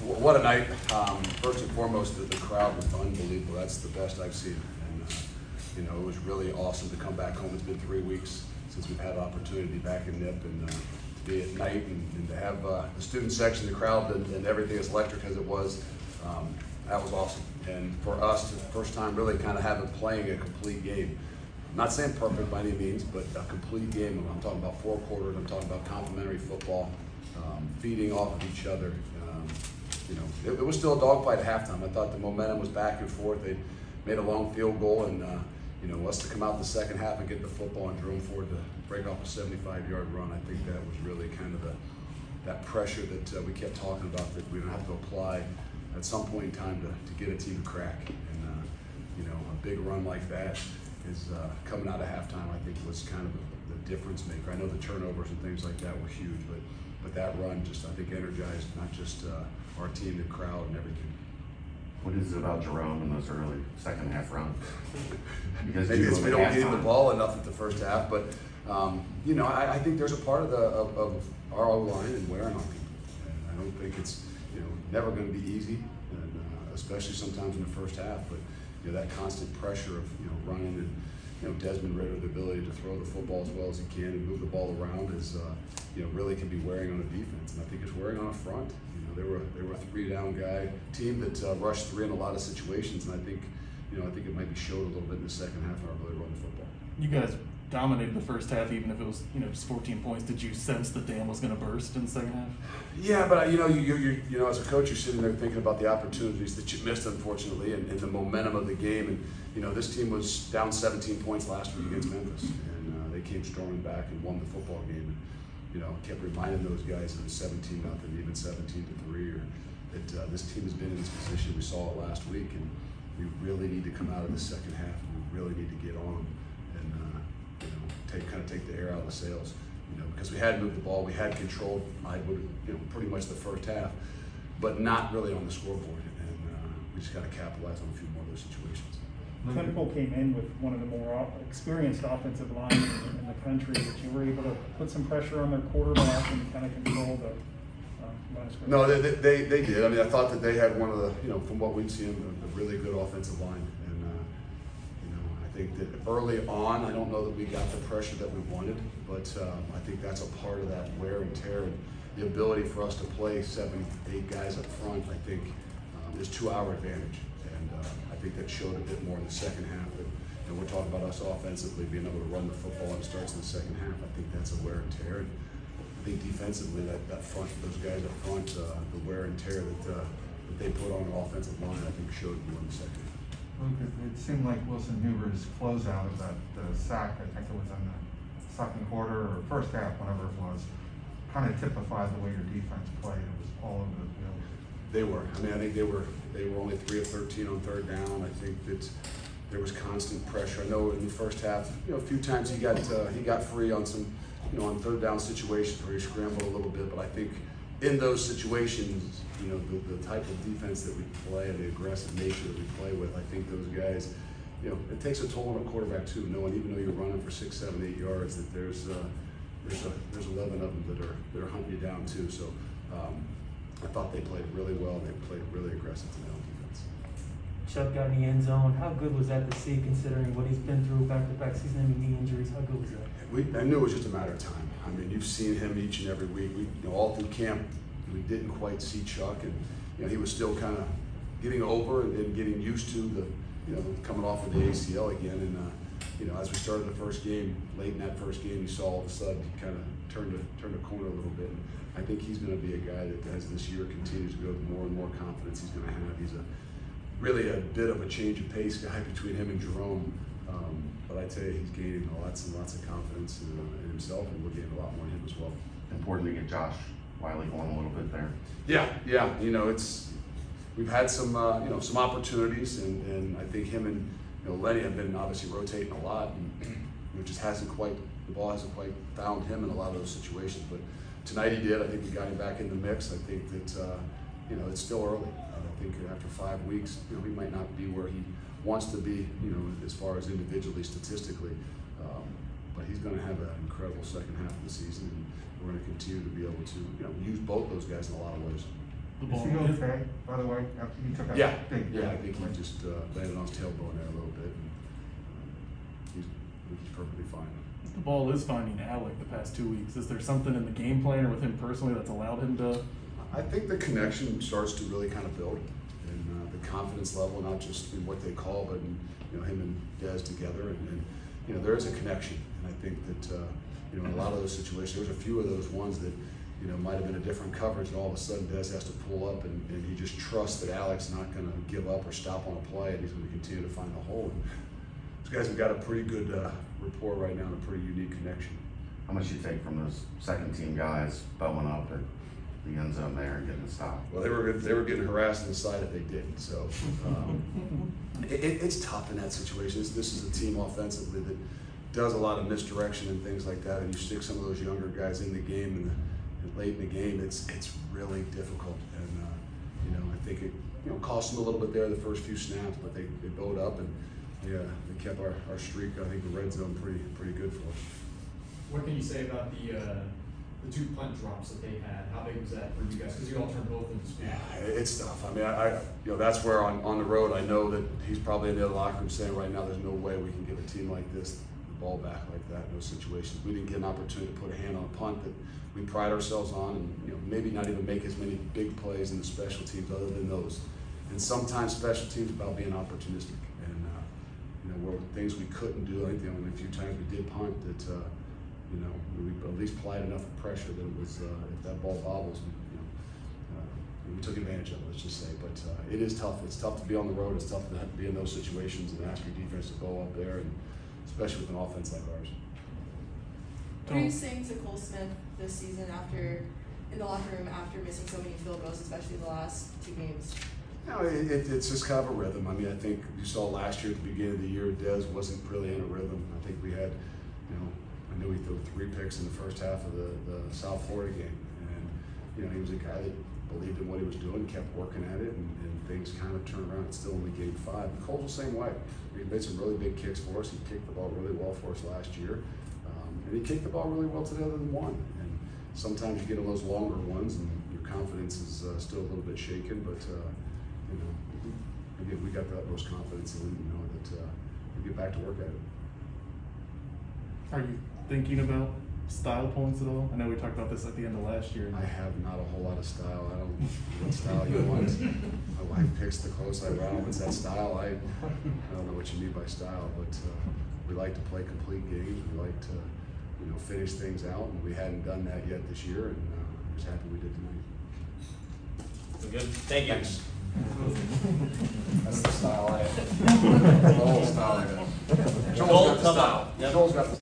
What a night. First and foremost, the crowd was unbelievable. That's the best I've seen. And, you know, it was really awesome to come back home. It's been 3 weeks since we've had the opportunity to be back in NIP and to be at night and to have the student section, the crowd, and everything as electric as it was. That was awesome. And for us, the first time really kind of having playing a complete game. I'm not saying perfect by any means, but a complete game. I'm talking about 4 quarters. I'm talking about complementary football, feeding off of each other. You know, it was still a dogfight at halftime. I thought the momentum was back and forth. They made a long field goal, and you know, us to come out the second half and get the football and drone forward to break off a 75-yard run. I think that was really kind of that pressure that we kept talking about that we don't have to apply at some point in time to get a team to crack. And you know, a big run like that is coming out of halftime. I think was kind of the difference maker. I know the turnovers and things like that were huge, but that run just, I think, energized not just our team, the crowd, and everything. What is it about Jerome in those early second half runs? Because maybe we don't get him the ball enough at the first half, but you know, I think there's a part of our O-line and wearing on people. And I don't think it's, you know, never going to be easy, and especially sometimes in the first half. But you know, that constant pressure of, you know, running and, you know, Desmond Ritter, the ability to throw the football as well as he can and move the ball around is, you know, really can be wearing on a defense, and I think it's wearing on a front. You know, they were a 3-down guy team that rushed 3 in a lot of situations, and I think, you know, I think it might be showed a little bit in the second half of our ability to run the football. You guys dominated the first half, even if it was, you know, just 14 points. Did you sense the dam was going to burst in the second half? Yeah, but you know, you know, as a coach, you're sitting there thinking about the opportunities that you missed, unfortunately, and the momentum of the game. And you know, this team was down 17 points last week against Memphis, and they came storming back and won the football game. And, you know, kept reminding those guys that it was 17-0, even 17-3, or that this team has been in this position. We saw it last week, and we really need to come out of the second half. We really need to get on and you know, kind of take the air out of the sails. You know, because we had moved the ball, we had controlled, you know, pretty much the first half, but not really on the scoreboard. And we just got to capitalize on a few more of those situations. Fickell came in with one of the more experienced offensive lines in the country, that you were able to put some pressure on their quarterback and kind of control the last. No, they did. I mean, I thought that they had one of the, you know, from what we'd seen, a really good offensive line. And, you know, I think that early on, I don't know that we got the pressure that we wanted, but I think that's a part of that wear and tear and the ability for us to play 7, 8 guys up front, I think, is to our advantage. I think that showed a bit more in the second half. And we're talking about us offensively being able to run the football and it starts in the second half. I think that's a wear and tear. And I think defensively, that front, those guys up front, the wear and tear that they put on the offensive line, I think showed more in the second half. Luke, it seemed like Wilson Huber's closeout of that sack, I think it was in the second quarter or first half, whenever it was, kind of typified the way your defense played. It was all over the field. They were. I mean, I think they were only 3 of 13 on third down. I think that there was constant pressure. I know in the first half, you know, a few times he got free on some, you know, on third down situations where he scrambled a little bit. But I think in those situations, you know, the type of defense that we play and the aggressive nature that we play with, I think those guys, you know, it takes a toll on a quarterback too. Knowing even though you're running for 6, 7, 8 yards, that there's 11 of them that are hunting you down too. So. I thought they played really well. They played really aggressive to on defense. Chuck got in the end zone. How good was that to see, considering what he's been through back-to-back season-ending knee injuries? How good was that? I knew it was just a matter of time. I mean, you've seen him each and every week. You know, all through camp, we didn't quite see Chuck, and you know, he was still kind of getting over and getting used to the, you know, coming off of the ACL again. And you know, as we started the first game, late in that first game, you saw all of a sudden he kind of turned the corner a little bit. And I think he's going to be a guy that, as this year continues to go, the more and more confidence he's going to have. He's really a bit of a change of pace guy between him and Jerome. But I tell you, he's gaining lots and lots of confidence in himself, and we're getting a lot more in him as well. Important to get Josh Wiley going a little bit there. Yeah. You know, we've had some you know, some opportunities, and I think him and, you know, Lenny have been obviously rotating a lot, and you know, just the ball hasn't quite found him in a lot of those situations. But tonight he did. I think we got him back in the mix. I think that you know, it's still early. I think after 5 weeks, you know, he might not be where he wants to be, you know, as far as individually, statistically. But he's going to have an incredible second half of the season, and we're going to continue to be able to, you know, use both those guys in a lot of ways. The Is ball. he okay, by the way, after he took a Yeah, big yeah, I hit? think he just landed on his tailbone there a little bit. And, he's perfectly fine. The ball is finding Alec the past 2 weeks. Is there something in the game plan or with him personally that's allowed him to? I think the connection starts to really kind of build, and the confidence level, not just in what they call, but in him and Dez together, and there is a connection, and I think that in a lot of those situations, there's a few of those ones that might have been a different coverage, and all of a sudden Dez has to pull up, and he just trusts that Alec's not going to give up or stop on a play, and he's going to continue to find the hole. And those guys have got a pretty good rapport right now, and a pretty unique connection. How much you take from those second team guys bowing up at the end zone there and getting a stop? Well, they were getting harassed on the side if they didn't. So it's tough in that situation. This is a team offensively that does a lot of misdirection and things like that. And you stick some of those younger guys in the game and late in the game, it's really difficult. And I think it cost them a little bit there the first few snaps, but they bowed up and they kept our streak. I think the red zone pretty good for us. What can you say about the two punt drops that they had? How big was that for you guys? Because you all turned both into speed. Yeah, it's tough. I mean, I that's where on the road, I know that he's probably in the locker room saying right now, there's no way we can give a team like this the ball back like that in those situations. We didn't get an opportunity to put a hand on a punt that we pride ourselves on, and maybe not even make as many big plays in the special teams other than those. And sometimes special teams about being opportunistic, and where things we couldn't do. I think the only few times we did punt that. We at least applied enough pressure that it was, if that ball bobbles, we took advantage of it, let's just say. But it is tough. It's tough to be on the road. It's tough to be in those situations and ask your defense to go up there, and especially with an offense like ours. What are you saying to Cole Smith this season in the locker room after missing so many field goals, especially the last two games? It's just kind of a rhythm. I mean, I think you saw last year at the beginning of the year, Dez wasn't really in a rhythm. I think we had, I knew he threw 3 picks in the first half of the South Florida game, and he was a guy that believed in what he was doing, kept working at it, and things kind of turned around. It's still only game 5. And Cole's the same way. He made some really big kicks for us. He kicked the ball really well for us last year, and he kicked the ball really well today, other than one. And sometimes you get on those longer ones, and your confidence is still a little bit shaken. But again, we got the utmost confidence, and that we get back to work at it. Are you thinking about style points at all? I know we talked about this at the end of last year. I have not a whole lot of style. I don't know what style you want. My wife picks the clothes I wear. What's that style? I don't know what you mean by style, but we like to play complete games. We like to finish things out, and we hadn't done that yet this year, and I'm just happy we did tonight. Good. Thank you. Thanks. That's the style I have. That's the whole style I got. Joel's got the style. Joel's got the